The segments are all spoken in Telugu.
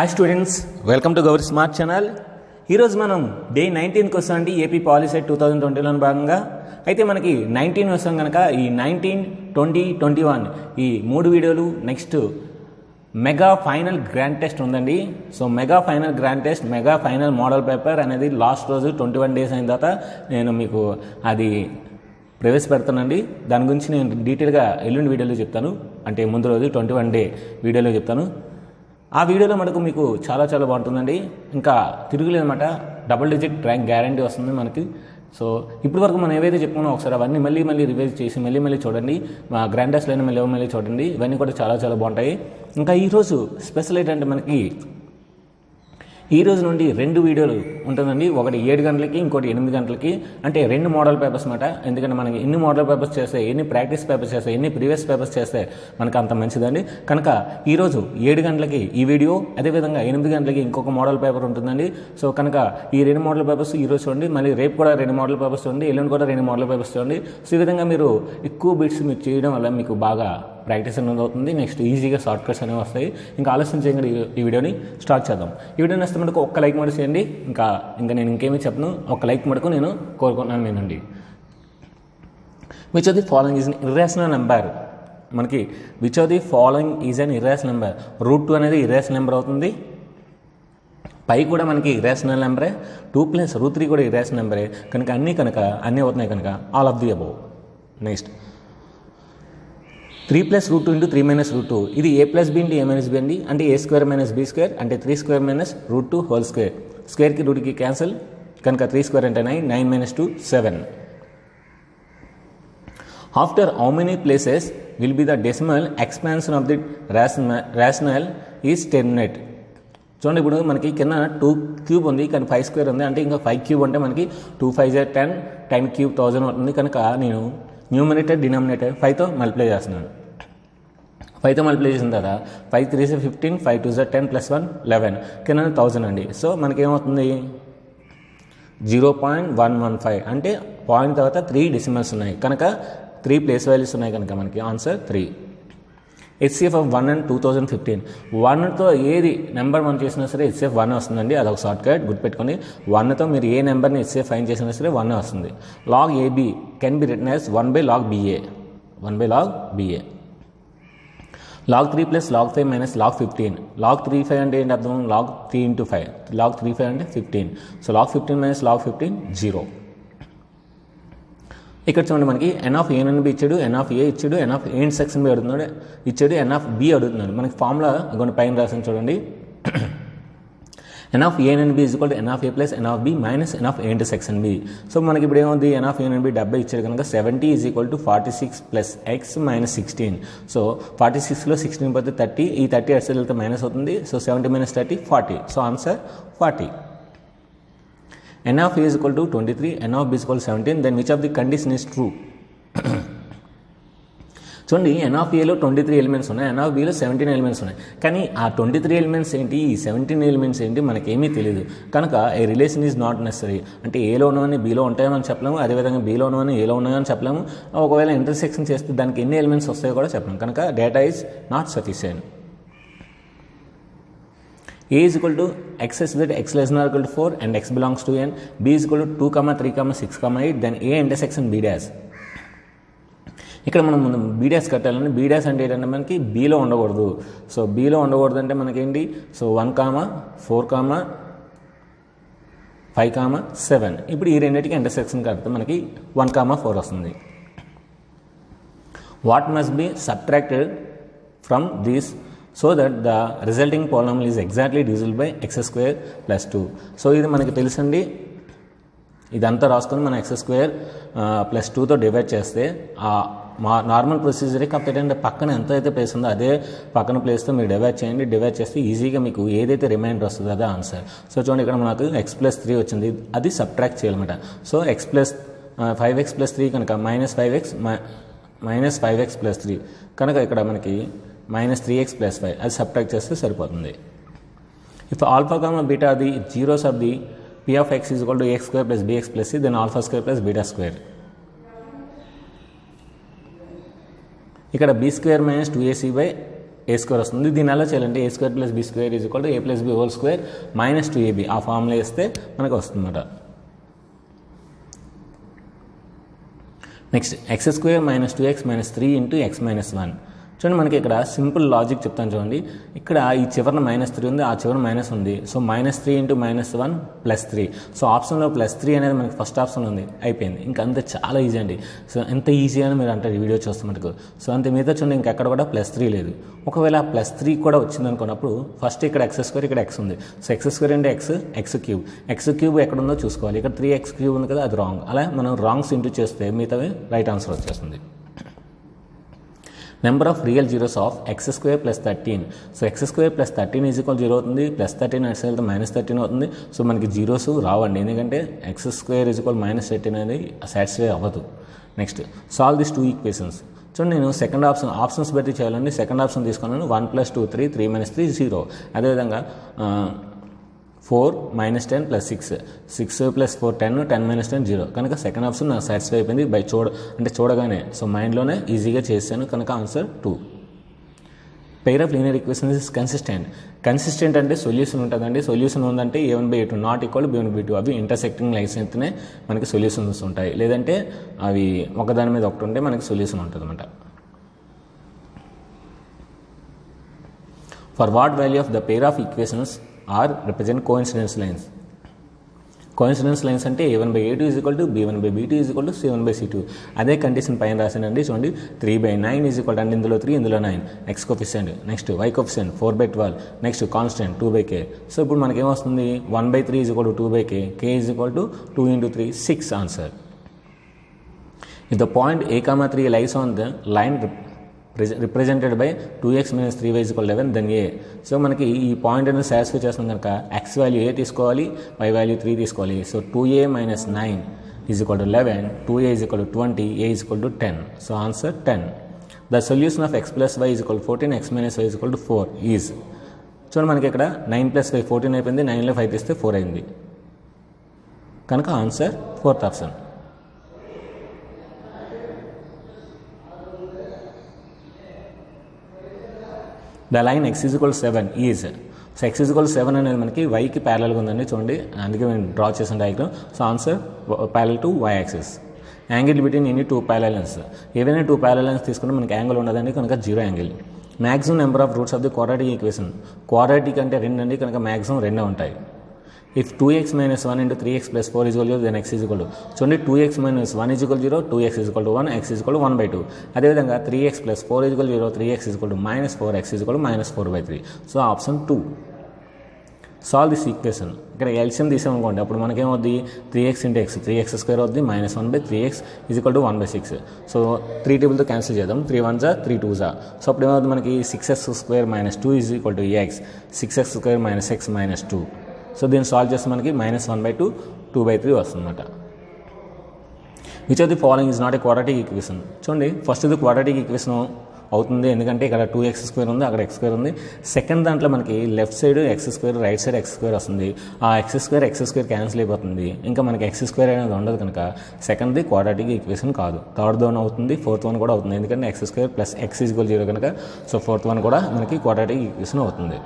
Hi students, welcome to Gauri smart channel. ఈరోజు మనం డే 19కి వస్తామండి ఏపీ పాలిసెట్ 2020లో భాగంగా. అయితే మనకి 19 వస్తాం కనుక ఈ 19, 20, 21 ఈ 3 వీడియోలు next mega final grand test ఉందండి. So mega final grand test, mega final model paper అనేది లాస్ట్ రోజు 21 డేస్ అయిన తర్వాత నేను మీకు అది ప్రవేశపెడతానండి. దాని గురించి నేను డీటెయిల్గా ఎల్లుండి వీడియోలో చెప్తాను, అంటే ముందు రోజు 21 డే వీడియోలో చెప్తాను. ఆ వీడియోలో మనకు మీకు చాలా బాగుంటుందండి. ఇంకా తిరుగులేదన్నమాట, డబుల్ డిజిట్ ర్యాంక్ గ్యారంటీ వస్తుంది మనకి. సో ఇప్పటి వరకు మనం ఏవైతే చెప్పుకున్నాం ఒకసారి అవన్నీ మళ్ళీ రివైజ్ చేసి మళ్ళీ చూడండి. మా గ్రాండ్ టెస్ట్లైనా మళ్ళీ చూడండి. ఇవన్నీ కూడా చాలా బాగుంటాయి. ఇంకా ఈరోజు స్పెషల్ ఏంటంటే మనకి ఈ రోజు నుండి 2 వీడియోలు ఉంటుందండి. ఒకటి 7 గంటలకి, ఇంకోటి 8 గంటలకి. అంటే 2 మోడల్ పేపర్స్ అన్నమాట. ఎందుకంటే మనకి ఎన్ని మోడల్ పేపర్స్ చేస్తే, ఎన్ని ప్రాక్టీస్ పేపర్స్ చేస్తే, ఎన్ని ప్రీవియస్ పేపర్స్ చేస్తే మనకు అంత మంచిదండి. కనుక ఈరోజు 7 గంటలకి ఈ వీడియో, అదేవిధంగా 8 గంటలకి ఇంకొక మోడల్ పేపర్ ఉంటుందండి. సో కనుక ఈ 2 మోడల్ పేపర్స్ ఈరోజు చూడండి, మళ్ళీ రేపు కూడా 2 మోడల్ పేపర్స్ చూడండి, ఎల్లుండి కూడా 2 మోడల్ పేపర్స్ చూడండి. సో ఈ విధంగా మీరు ఎక్కువ బిట్స్ మీరు చేయడం వల్ల మీకు బాగా ప్రాక్టీస్ అనేది అవుతుంది. నెక్స్ట్ ఈజీగా షార్ట్ కట్స్ అనేవి వస్తాయి. ఇంకా ఆలస్యం చేయండి, ఈ వీడియోని స్టార్ట్ చేద్దాం. ఈ వీడియోని వస్తే మనకు ఒక్క లైక్ మటుకు చేయండి. ఇంకా నేను ఇంకేమీ చెప్పను, ఒక్క లైక్ మటుకు నేను కోరుకున్నాను నేనండి. Which of the following is an irrational number. మనకి which of the following is an irrational number. √2 అనేది ఇర్రేషనల్ నెంబర్ అవుతుంది. పై కూడా మనకి ఇర్రేషనల్ నెంబరే. 2 + √3 కూడా ఇర్రేషనల్ నెంబరే. కనుక అన్నీ అవుతున్నాయి కనుక all of the above. Next 3 + √2 × 3 - √2 ఇది a + b × a - b అండి. అంటే a² - b² అంటే 3² - √2 హోల్ స్క్వేర్. స్క్వేర్కి రూట్కి క్యాన్సిల్ కనుక 3² అంటే 9, 9 - 2 7. After how many places will be the decimal expansion of the rational is terminate. చూడండి, ఇప్పుడు మనకి కింద 2³ ఉంది, కానీ 5² ఉంది. అంటే ఇంకా 5³ అంటే మనకి 2 × 5 = 10, 10³ 1000 అవుతుంది. కనుక నేను న్యూమరేటర్ డినామినేటర్ 5తో మల్టిప్లై చేస్తున్నాను. 5తో మల్టిప్లై చేసిన తర్వాత 5 × 3 = 15, 5 × 2 = 10 + 1 11 కింద 1000 అండి. సో మనకేమవుతుంది 0.115 అంటే పాయింట్ తర్వాత 3 డెసిమల్స్ ఉన్నాయి కనుక 3 ప్లేస్ వాల్యూస్ ఉన్నాయి కనుక మనకి ఆన్సర్ 3. HCF of 1 and 2015. 1తో ఏది నెంబర్ మనం చేసినా సరే HCF 1 వస్తుందండి. అదొక షార్ట్ కట్ గుర్తుపెట్టుకొని. 1తో మీరు ఏ నెంబర్ని HCF ఫైండ్ చేసినా సరే 1 వస్తుంది. log AB can be written as 1/log BA. 1/log BA. log 3 + log 5 - log 15. log 3/5 అంటే ఏంటి అర్థం? log 3 × 5. log 3/5 అంటే 15. So log 15 - log 15 0. ఇక్కడ చూడండి, మనకి n ఆఫ్ a అని ఇచ్చాడు, n ఆఫ్ a ఇచ్చాడు, n of a section b అడుగుతున్నాడు ఇచ్చాడు, n ఆఫ్ b అడుగుతున్నాడు. మనకి ఫార్ములా కొన్ని పైన రాసాను చూడండి. n of a and b = n of a + n of b - n of a × section b. So మనకి ఇప్పుడు ఏమవుతుంది, n of a and b 70 ఇచ్చాడు కనుక 70 = 46 + x - 16. సో 46లో 16 పోతే 30, ఈ 30 అటు సైడ్ వెళ్తే మైనస్ అవుతుంది. So 70 - 30 40. So answer 40. n of a = 23, n of b = 17. Then which of the condition is true? చూడండి, n ఆఫ్ ఏలో 23 ఎలిమెంట్స్ ఉన్నాయి, n ఆఫ్ బిలో 17 ఎలిమెంట్స్ ఉన్నాయి. కానీ ఆ 23 ఎలిమెంట్స్ ఏంటి, ఈ 17 ఎలిమెంట్స్ ఏంటి మనకేమీ తెలియదు. కనుక ఏ రిలేషన్ ఈజ్ నాట్ నెసరీ. అంటే ఏలో ఉన్నవని బీలో ఉంటాయని చెప్పలేము, అదేవిధంగా బీలో ఉన్నవని ఏలో ఉన్నాయని చెప్పలేము. ఒకవేళ ఇంటర్సెక్షన్ చేస్తే దానికి ఎన్ని ఎలిమెంట్స్ వస్తాయో కూడా చెప్పలేము. కనుక data is not sufficient. A is equal to x such that x less than or equal to 4 and x belongs to n. B is equal to 2, 3, 6, 8. Then A intersection B dash. ఇక్కడ మనం B dash కట్టాలని. B dash అంటే ఏంటంటే మనకి Bలో ఉండకూడదు. సో Bలో ఉండకూడదు అంటే మనకేంటి, సో 1, 4, 5, 7. ఇప్పుడు ఈ రెండింటికి ఇంటర్సెక్షన్ కడితే మనకి 1, 4 వస్తుంది. What must be subtracted from this so that the resulting polynomial is exactly divisible by x² + 2. So ఇది మనకి తెలుసండి. ఇదంతా రాసుకొని మనం x² + 2తో డివైడ్ చేస్తే మా నార్మల్ ప్రొసీజరే. కాకపోతే ఏంటంటే పక్కన ఎంత అయితే ప్లేస్ ఉందో అదే పక్కన ప్లేస్తో మీరు డివైడ్ చేయండి. డివైడ్ చేస్తే ఈజీగా మీకు ఏదైతే రిమైండర్ వస్తుందో అదే ఆన్సర్. సో చూడండి, ఇక్కడ మనకు x + 3 వచ్చింది, అది సబ్ట్రాక్ట్ చేయాలన్నమాట. సో x + 5x + 3 కనుక -5x + 3 కనుక ఇక్కడ మనకి -3x + 5 అది సబ్ట్రాక్ట్ చేస్తే సరిపోతుంది. If alpha, beta the zeros of the p of x is equal to x² + bx + c, then alpha² + beta². ఇక్కడ b² - 2ac ఏ స్క్వేర్ వస్తుంది. దీని ఎలా చేయాలంటే A square plus B square is equal to A plus B whole square minus 2ab ఆ ఫార్ములా వేస్తే మనకు వస్తుందన్నమాట. Next X square minus 2x minus 3 into X minus 1. చూడండి మనకి ఇక్కడ సింపుల్ లాజిక్ చెప్తాను చూడండి. ఇక్కడ ఈ చివరిన -3 ఉంది, ఆ చివరి మైనస్ ఉంది. So -3 into -1 +3. సో ఆప్షన్లో +3 అనేది మనకి ఫస్ట్ ఆప్షన్ ఉంది, అయిపోయింది. ఇంకా అంతే, చాలా ఈజీ అండి. సో ఎంత ఈజీ అని మీరు అంటారు ఈ వీడియో చూస్తే మనకు. సో అంతే, మిగతా చూడండి ఇంకెక్కడ కూడా +3 లేదు. ఒకవేళ +3 కూడా వచ్చింది అనుకున్నప్పుడు ఫస్ట్ ఇక్కడ x2 ఇక్కడ x ఉంది. సో x2 అంటే x3 ఎక్కడ ఉందో చూసుకోవాలి. ఇక్కడ 3x³ ఉంది కదా, అది రాంగ్. అలా మనం రాంగ్స్ ఇంటూ చేస్తే మిగతావి రైట్ ఆన్సర్ వచ్చేస్తుంది. Number of real zeros of x² + 13. So x² + 13 is equal 0 అవుతుంది. +13 అటు వెళ్తే -13 అవుతుంది. సో మనకి జీరోస్ రావండి, ఎందుకంటే x² ఈజ్ ఈక్వల్ -13 అనేది సాటిస్ఫై అవ్వదు. Next solve this 2 equations. చూడండి నేను సెకండ్ ఆప్షన్స్ బట్టి చేయాలండి. సెకండ్ ఆప్షన్ తీసుకున్నాను 1 + 2 3, 3 - 3 0. అదేవిధంగా 4 - 10 + 6, 6 + 4 10, 10 - 10 0. కనుక సెకండ్ ఆప్షన్ నాకు సాటిస్ఫై అయిపోయింది బై చూడగానే. సో మైండ్లోనే ఈజీగా చేశాను, కనుక answer 2. Pair of linear equations is consistent అంటే సొల్యూషన్ ఉంటుందండి. సొల్యూషన్ ఉందంటే a1/a2 నాట్ ఈక్వల్ b1/b2. అవి ఇంటర్సెక్టింగ్ లైన్స్ అయితేనే మనకి సొల్యూషన్స్ ఉంటాయి, లేదంటే అవి ఒకదాని మీద ఒకటి ఉంటే మనకి సొల్యూషన్ ఉంటుంది అన్నమాట. For what value of the pair of equations are represent coincidence lines. Coincidence lines అంటే a1/a2 is equal to b1/b2 is equal to c1/c2. అదే కండిషన్ పైన రాసానండి. చూడండి 3/9 ఈజ్ ఈక్వల్ అంటే ఇందులో 3 ఇందులో 9 x coefficient. Next y coefficient 4/12. Next constant 2/k. So ఇప్పుడు మనకి ఏమొస్తుంది 1/3 is equal to 2/k, k is equal to 2 × 3 6 answer. If the point a, 3 lies on the line represented by 2x - 3y = 11 then a. So మనకి ఈ పాయింట్ అనేది సాటిస్ఫై చేస్తుంది కనుక x వాల్యూ a తీసుకోవాలి, y వాల్యూ 3 తీసుకోవాలి. So 2a - 9 is equal to 11, 2a is equal to 20, a is equal to 10. So answer 10. The solution of x + y is equal to 14, x - y is equal to 4 is. చూడండి మనకి ఇక్కడ 9 + 5 14 అయిపోయింది, 9లో 5 తీస్తే 4 అయింది. కనుక answer 4th option. The line x = 7 is. So x = 7 అనేది మనకి yకి ప్యారలల్గా ఉందండి. చూడండి అందుకే నేను డ్రా చేసిన diagram. So answer parallel to y axis. Angle between any 2 parallel lines. ఏవైనా 2 ప్యారలల్ లైన్స్ తీసుకుంటే మనకి యాంగిల్ ఉండదండి, కనుక 0 angle. Maximum number of roots of the quadratic equation. Quadratic అంటే 2 అండి, కనుక మ్యాక్సిమం 2 ఉంటాయి. If 2x - 1 into 3x + 4 is equal to 0, then x is equal to. చూడండి 2x - 1 is equal to 0, 2x is equal to 1, x is equal to 1/2. అదేవిధంగా 3x + 4 is equal to 0, 3x is equal to -4, x is equal to -4/3. So option 2. Solve this equation. ఇక్కడ ఎల్సిఎం తీసామనుకోండి, అప్పుడు మనకేమవుద్ది 3x × x, 3x² అవుద్ది, -1/3x is equal to 1/6. So 3 టేబుల్తో క్యాన్సిల్ చేద్దాం. 3 1s 3 2s. సో అప్పుడు ఏమవుతుంది మనకి 6x² - 2 is equal to x, 6x² - x - 2. So దీన్ని సాల్వ్ చేస్తే మనకి -1/2, 2/3 వస్తుందన్నమాట. Which of the following is not a quadratic equation. చూడండి ఫస్ట్ ఇది క్వాడ్రాటిక్ ఈక్వేషన్ అవుతుంది, ఎందుకంటే ఇక్కడ 2x² ఉంది, అక్కడ x² ఉంది. సెకండ్ దాంట్లో మనకి left side x², right side x² వస్తుంది. ఆ x² క్యాన్సిల్ అయిపోతుంది, ఇంకా మనకి x² అనేది ఉండదు, కనుక సెకండ్ది క్వాడ్రాటిక్ ఈక్వేషన్ కాదు. థర్డ్ వన్ అవుతుంది, ఫోర్త్ వన్ కూడా అవుతుంది, ఎందుకంటే x² + x = 0 కనుక. సో ఫోర్త్ వన్ కూడా మనకి క్వాడ్రాటిక్ ఈక్వేషన్ అవుతుంది.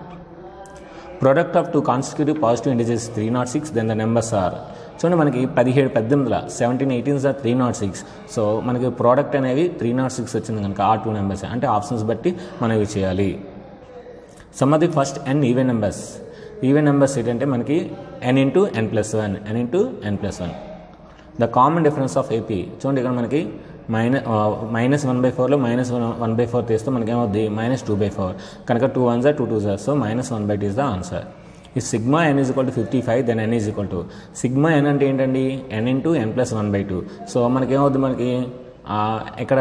Product of 2 consecutive positive integers 306, then the numbers are. చూడండి మనకి 17 18 17 18 306. సో మనకి ప్రోడక్ట్ అనేవి 306 వచ్చింది కనుక ఆ 2 నెంబర్స్ అంటే ఆప్షన్స్ బట్టి మనం ఇవి చేయాలి. Some of the first n even numbers. Even numbers ఏంటంటే మనకి n × n+1, n × n+1. The common difference of AP. చూడండి ఇక్కడ మనకి -1/4లో -1/4 తీస్తే మనకి ఏమవుద్ది -2/4, కనుక 2 1s 2 2s. So -1/2 is the answer. ఈ sigma n = 55, then n = sigma n అంటే ఏంటండి n × n+1/2. సో మనకి ఏమవుద్ది మనకి ఇక్కడ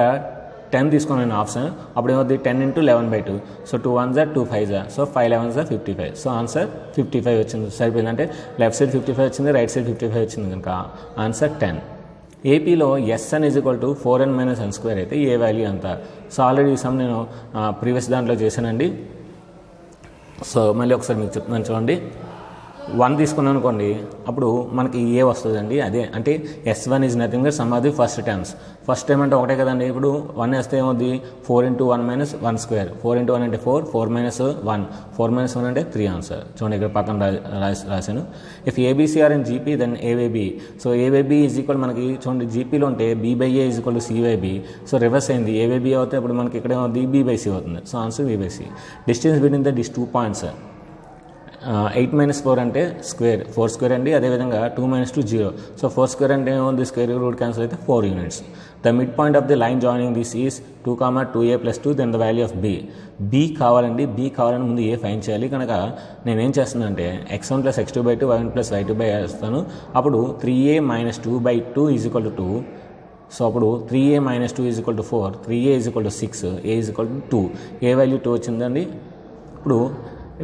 10 తీసుకున్నాను ఆప్షన్, అప్పుడు ఏమవుద్ది 10 × 11/2. So 2 1s 2 5s. So 5 11s 55. So answer 55 వచ్చింది. సరిపోయింది, అంటే లెఫ్ట్ సైడ్ 55 వచ్చింది, రైట్ సైడ్ 55 వచ్చింది కనుక ఆన్సర్ 10. ఏపీలో Sn = 4n - n² అయితే ఏ వాల్యూ అంత. సో ఆల్రెడీ ఈ సమ్ నేను ప్రీవియస్ దాంట్లో చేశానండి. సో మళ్ళీ ఒకసారి మీకు చెప్తున్నాను చూడండి. 1 తీసుకున్నాం అనుకోండి, అప్పుడు మనకి ఏ వస్తుందండి. అదే అంటే S1 is nothing but some of the first terms. First term అంటే ఒకటే కదండి. ఇప్పుడు 1 వేస్తే ఏమవుద్ది, 4 × 1 - 1 స్క్వేర్. 4 × 1 అంటే 4, 4 - 1, 4 - 1 అంటే 3 ఆన్సర్. చూడండి ఇక్కడ పక్కన రాశాను. If a b c are in GP then a b. So a b is equal మనకి చూడండి జీపీలో ఉంటే B/A is equal to C/B. So reverse అయింది, ఏబి అవుతే ఇప్పుడు మనకి ఇక్కడ ఏమవుతుంది, B/C అవుతుంది. So answer B/C. Distance between the 2 points 8 - 4 అంటే స్క్వేర్, 4 స్క్వేర్ అండి. అదేవిధంగా 2 - 2 0. సో 4 స్క్వేర్ అంటే ఏముంది, స్క్వేర్ రూట్ క్యాన్సిల్ అయితే 4 units. The mid point of the line joining this is 2, 2a + 2 then the value of b కావాలండి. బి కావాలని ముందు ఏ ఫైన్ చేయాలి. కనుక నేనేం చేస్తున్నానంటే x1 + x2/2 y1 + y2/2 వేస్తాను. అప్పుడు 3a - 2/2 is equal to 2. So అప్పుడు 3a - 2 is equal to 4, 3a is equal to 6, a is equal to 2. A value 2 వచ్చిందండి.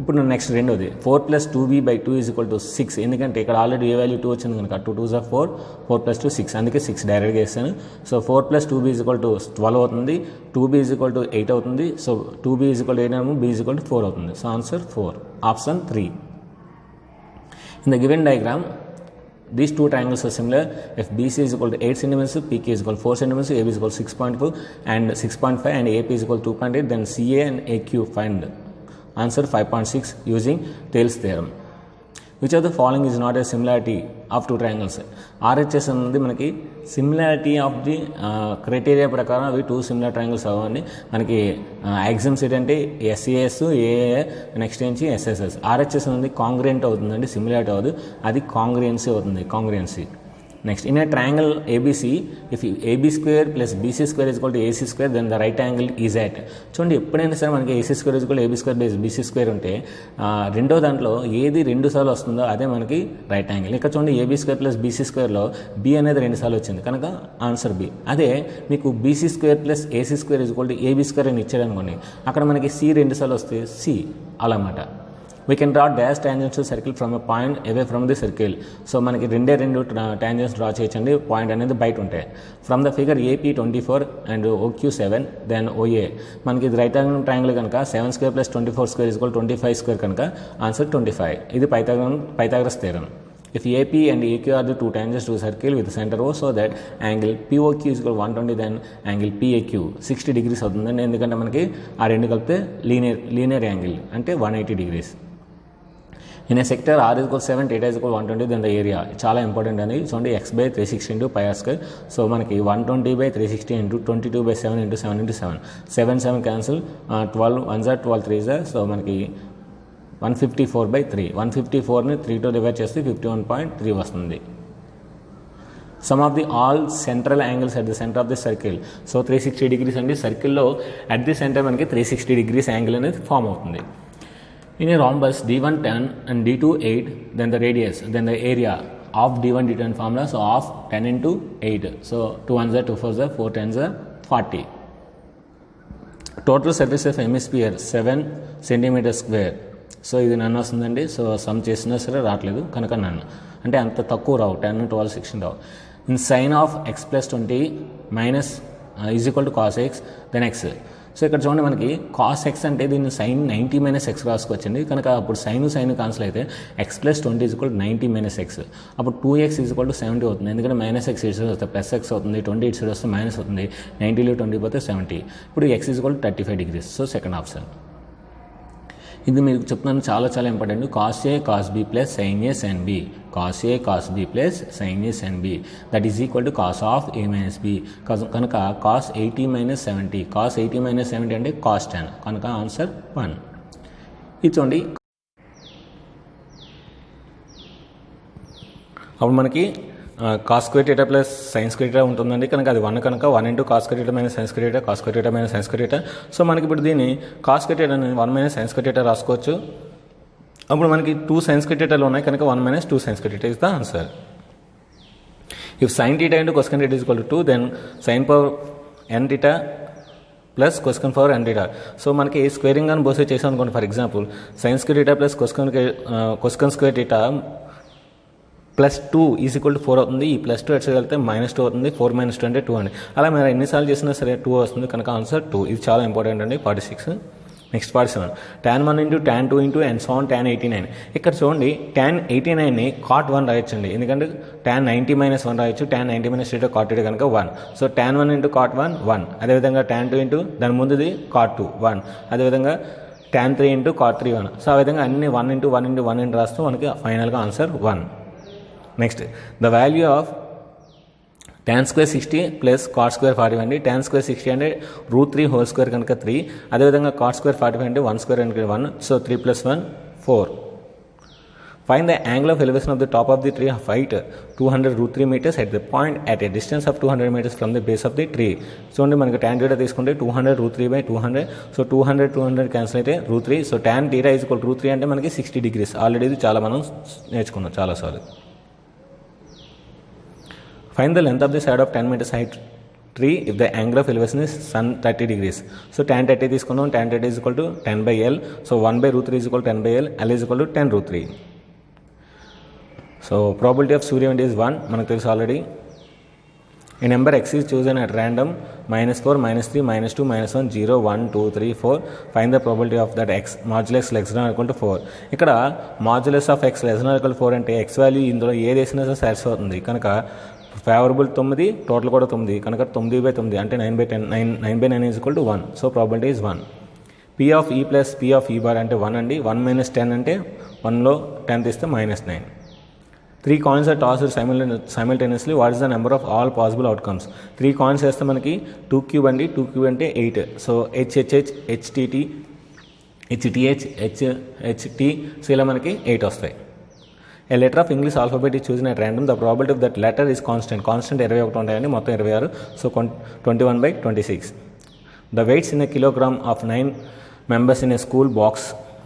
ఇప్పుడు నెక్స్ట్ రెండోది 4 + 2b/2 ఈజ్ ఈక్వల్ టు 6. ఎందుకంటే ఇక్కడ ఆల్రెడీ ఏ వాల్యూ 2 వచ్చింది కనుక 2 2s are 4, 4 + 2 6, అందుకే 6 డైరెక్ట్గా వేస్తాను. So 4 + 2b is equal to 12 అవుతుంది, 2b ఈజ్ ఈక్వల్ టు 8 అవుతుంది. So 2b is equal to 8 b is equal to 4 అవుతుంది. So answer 4, option 3. In the given diagram these two triangles are similar. If BC is equal to 8 cm, PQ is equal to 4 cm, AB is equal to 6.4 and 6.5 and AP is equal to 2.8, then CA and AQ find. Answer 5.6 using Thales theorem. Which of the following is not a similarity of two triangles? RHS అనేది మనకి సిమిలారిటీ ఆఫ్ ది క్రైటీరియా ప్రకారం అవి 2 సిమిలర్ ట్రయాంగిల్స్ అవ్వండి. మనకి ఎగ్జామ్స్ ఏంటంటే SAS, AA, నెక్స్ట్ నుంచి SSS. RHS అనేది కాంగ్రియెంట్ అవుతుందండి, సిమిలారిటీ అవ్వదు, అది కాంగ్రియన్సీ అవుతుంది, కాంగ్రియన్సీ. Next, in a triangle ABC, if AB² + BC² is equal to AC², then the right angle is at. చూడండి ఎప్పుడైనా సరే మనకి AC² is equal to AB² + BC² ఉంటే రెండో దాంట్లో ఏది 2 సార్లు వస్తుందో అదే మనకి రైట్ యాంగిల్. ఇక్కడ చూడండి AB² + BC²లో B అనేది 2 సార్లు వచ్చింది కనుక ఆన్సర్ B. అదే మీకు BC² + AC² is equal to AB² అని ఇచ్చాడు అనుకోండి, అక్కడ మనకి C 2 సార్లు వస్తే C అలా అన్నమాట. We can draw dash tangential circle from a point away from the circle. So మనకి 2 tangents డ్రా చేయొచ్చండి, పాయింట్ అనేది బయట ఉంటాయి. From the figure AP 24 and OQ 7 then OA. మనకి ఇది రైట్ యాంగిల్ ట్రయాంగిల్ కనుక 7² + 24² is equal to 25² కనుక ఆన్సర్ 25. ఇది Pythagoras theorem. If AP and AQ are the 2 tangents to a circle with the center O, so that angle POQ is equal to 120, then angle PAQ 60 degrees అవుతుందండి. ఎందుకంటే మనకి ఆ రెండు కలిపితే లీనియర్ యాంగిల్ అంటే 180 degrees. In a sector R is equal to 7, theta is equal to 120, then the area చాలా ఇంపార్టెంట్ అని చూడండి, x/360 × πr². సో మనకి 120/360 × 22/7 × 7 × 7, 7 7 cancel, 12 1s are 12 3s are. So మనకి 154/3, 154ని 3తో డివైడ్ చేస్తే 51.3 వస్తుంది. Some of the all central angles at the centre of the circle. So 360 degrees అండి, సర్కిల్లో అట్ ది సెంటర్ మనకి 360 degrees యాంగిల్ అనేది ఫామ్ అవుతుంది. In a rhombus D1 10 and D2 8, then the radius, then the area of D1 D2 formula, so of 10 × 8, so 2 1s are 2 4s are 4 10s are 40. Total surface of hemisphere 7 cm². So ఇది నన్ను వస్తుందండి. సో సమ్ చేసినా సరే రావట్లేదు కనుక నన్ను అంటే అంత తక్కువ రావు, 10 12 16 రావు. In sine of x + 20 minus is equal to cos x then x. సో ఇక్కడ చూడండి మనకి cos x అంటే దీన్ని sin 90 - x రాసుకొచ్చింది కనుక అప్పుడు సైన్ కాన్సల్ అయితే x + 20 is equal to 90 - x. అప్పుడు 2x is equal to 70 అవుతుంది, ఎందుకంటే -x ఇటు సైడ్ వస్తే +x అవుతుంది, 20 ఇటు సైడ్ వస్తే మైనస్ అవుతుంది, 90లో 20 పోతే 70. ఇప్పుడు x is equal to 35 degrees. So second option. ఇది మీకు చెప్తున్నాను, చాలా చాలా important. cos A cos B + sin A sin B, cos A cos B + sin A sin B, that is equal to cos of A - B. కనుక cos 80 - 70, cos 80 - 70 అంటే cos 10 కనుక ఆన్సర్ 1. ఇది చూడండి, అప్పుడు మనకి cos² + sin² ఉంటుందండి కనుక అది 1 కనుక 1 × cos² - sin², cos² - sin². So మనకి ఇప్పుడు దీన్ని cos² అని 1 - sin² రాసుకోవచ్చు. అప్పుడు మనకి 2 sin² ఉన్నాయి కనుక 1 - 2 sin² is the answer. If sin θ × cos θ is equal to 2, then sin power n θ plus cosecant power n θ. So మనకి స్క్వేరింగ్ అని బోసే చేసాం అనుకోండి. For example sin² + cosecant² θ +2 is equal to 4 అవుతుంది. ఈ +2 ఎట్స్ వెళ్తే -2 అవుతుంది, 4 - 2 అంటే 2 అండి. అలా మీరు ఎన్నిసార్లు చేసినా సరే 2 వస్తుంది కనుక ఆన్సర్ 2. ఇది చాలా ఇంపార్టెంట్ అండి. 46. Next 47 tan 1 into tan 2 into and so tan 89. ఇక్కడ చూడండి tan 89ని cot 1 రాయొచ్చండి, ఎందుకంటే tan 90 మైనస్ 1 రాయొచ్చు, tan 90 మైనస్ 2 cot 2 కనుక 1. So tan 1 into cot 1 1. అదేవిధంగా tan 2 ఇంటూ దాని ముందుది cot 2 1. అదేవిధంగా tan 3 ఇంటూ cot 3 1. సో ఆ విధంగా అన్ని 1 ఇంటూ 1 ఇంటూ 1 ఇంటూ రాస్తూ మనకి ఫైనల్గా answer 1. Next the value of tan square 60 plus cot square 40 అండి. tan స్క్వేర్ 60 అంటే √3 హోల్ స్క్వేర్ కనుక 3. అదేవిధంగా కాట్ స్క్వేర్ 45 అంటే 1 స్క్వేర్ కనుక 1. So 3 + 1 4. Find the angle of elevation of the top of the tree of height 200 √3 metres at the point at a distance of 200 metres from the base of the tree. చూడండి మనకి tan θ తీసుకుంటే 200 √3/200. సో 200 క్యాన్సిల్ అయితే √3. సో tan θ = √3 అంటే మనకి 60 degrees. ఆల్రెడీ ఇది చాలా మనం నేర్చుకున్నాం చాలాసార్లు. Find the length of the side of 10 meters height tree if the angle of elevation is sun 30 degrees. So tan 30 తీసుకున్నాం, tan 30 = 10/L. So 1/√3 = 10/L. L = 10 √3. So probability of Surya wind is 1 మనకు తెలుసు already. A number x is chosen at random -4, -3, -2, -1, 0, 1, 2, 3, 4. Find the probability of that x modulus < 4. ఇక్కడ modulus of x < 4 అంటే x వాల్యూ ఇందులో ఏది వేసినా సాటిస్ఫై అవుతుంది కనుక ఫేవరబుల్ 9, టోటల్ కూడా 9 కనుక 9/9 అంటే 9/10 9/9 = 1. So probability is 1. P of E plus P of E bar అంటే 1 అండి. 1 - 10 అంటే 1లో 10 తీస్తే -9. 3 coins are tossed simultaneously. What is the number of all possible outcomes? 3 coins వేస్తే మనకి 2 cube అండి. 2 cube అంటే 8. So HHH HTT HTH HHT so ఇలా మనకి 8 వస్తాయి. A letter of English alphabet is chosen at random. The probability of that letter is constant. Constant 21 ఉంటాయండి, మొత్తం 26. So 21/26. The weights in a kilogram of 9 members in a school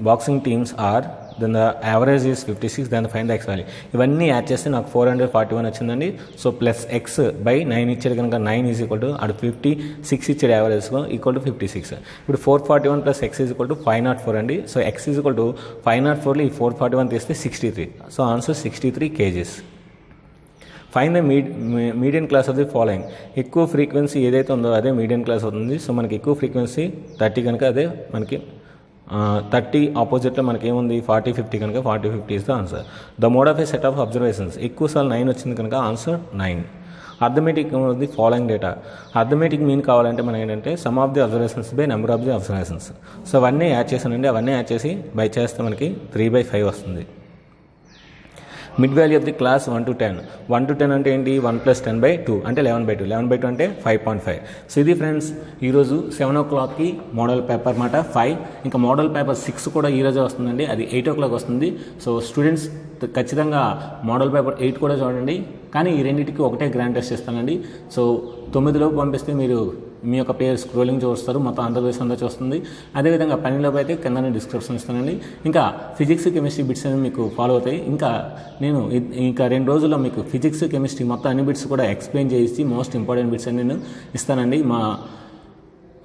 boxing teams are, then the average is 56, then find the x value. ఇవన్నీ యాడ్ చేస్తే నాకు 441 వచ్చిందండి. సో ప్లస్ ఎక్స్ బై 9 ఇచ్చాడు కనుక 9 = అటు 56 ఇచ్చాడు యావరేజ్ = 56. ఇప్పుడు 441 ప్లస్ ఎక్స్ = 504 అండి. సో ఎక్స్ = 504లో ఈ 441 తీస్తే 63. So answer 63 kgs. Fine the median class of the following. ఎక్కువ ఫ్రీక్వెన్సీ ఏదైతే ఉందో అదే మీడియన్ క్లాస్ అవుతుంది. సో మనకి ఎక్కువ ఫ్రీక్వెన్సీ 30 కనుక అదే మనకి 30 ఆపోజిట్లో మనకి ఏముంది 40 50 కనుక 40 50 is the answer. The mode of A set of observations ఎక్కువసార్లు 9 వచ్చింది కనుక answer 9. Arithmetic the following data. Arithmetic mean కావాలంటే మనం ఏంటంటే some of the observations by number of the observations. So అవన్నీ యాడ్ చేశానండి, అవన్నీ యాడ్ చేసి బై చేస్తే మనకి 3/5 వస్తుంది. Mid value of the class 1 to 10. 1 to 10 అంటే ఏంటి 1 + 10/2 అంటే 11/2. 11/2 అంటే 5.5. సో ఇది ఫ్రెండ్స్ ఈరోజు 7 o'clockకి మోడల్ పేపర్ మాట 5. ఇంకా మోడల్ పేపర్ 6 కూడా ఈరోజే వస్తుందండి, అది 8 o'clock వస్తుంది. సో స్టూడెంట్స్ ఖచ్చితంగా మోడల్ పేపర్ 8 కూడా చూడండి. కానీ ఈ రెండింటికి ఒకటే గ్రాండ్ టెస్ట్ ఇస్తానండి. సో 9లోపు పంపిస్తే మీరు మీ యొక్క పేరు స్క్రోలింగ్ చూస్తారు, మొత్తం ఆంధ్రప్రదేశ్ అంతా చూస్తుంది. అదేవిధంగా 12లోపు అయితే కింద డిస్క్రిప్షన్ ఇస్తానండి. ఇంకా ఫిజిక్స్ కెమిస్ట్రీ బిట్స్ అనేవి మీకు ఫాలో అవుతాయి. నేను 2 రోజుల్లో మీకు ఫిజిక్స్ కెమిస్ట్రీ మొత్తం అన్ని బిట్స్ కూడా ఎక్స్ప్లెయిన్ చేసి మోస్ట్ ఇంపార్టెంట్ బిట్స్ అని నేను ఇస్తానండి. మా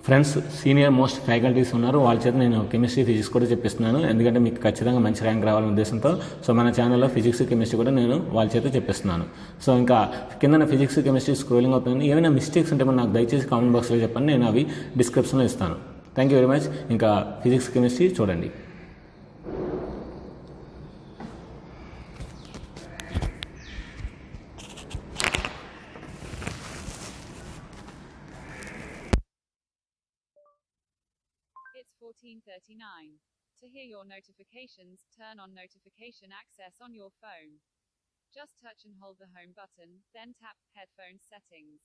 ఫ్రెండ్స్ సీనియర్ మోస్ట్ ఫ్యాకల్టీస్ ఉన్నారు, వాళ్ళ చేత నేను కెమిస్ట్రీ ఫిజిక్స్ కూడా చెప్పిస్తున్నాను. ఎందుకంటే మీకు ఖచ్చితంగా మంచి ర్యాంక్ రావాలనే ఉద్దేశంతో. సో మన ఛానల్లో ఫిజిక్స్ కెమిస్ట్రీ కూడా నేను వాళ్ళ చేత చెప్పిస్తున్నాను. సో ఇంకా కింద ఫిజిక్స్ కెమిస్ట్రీ స్క్రోలింగ్ అవుతుంది. ఏమైనా మిస్టేక్స్ ఉంటే నాకు దయచేసి కామెంట్ బాక్స్లో చెప్పండి, నేను అవి డిస్క్రిప్షన్లో ఇస్తాను. Thank you very much. ఇంకా ఫిజిక్స్ కెమిస్ట్రీ చూడండి. It's 14:39. To hear your notifications, turn on notification access on your phone. Just touch and hold the home button, then tap Headphones settings.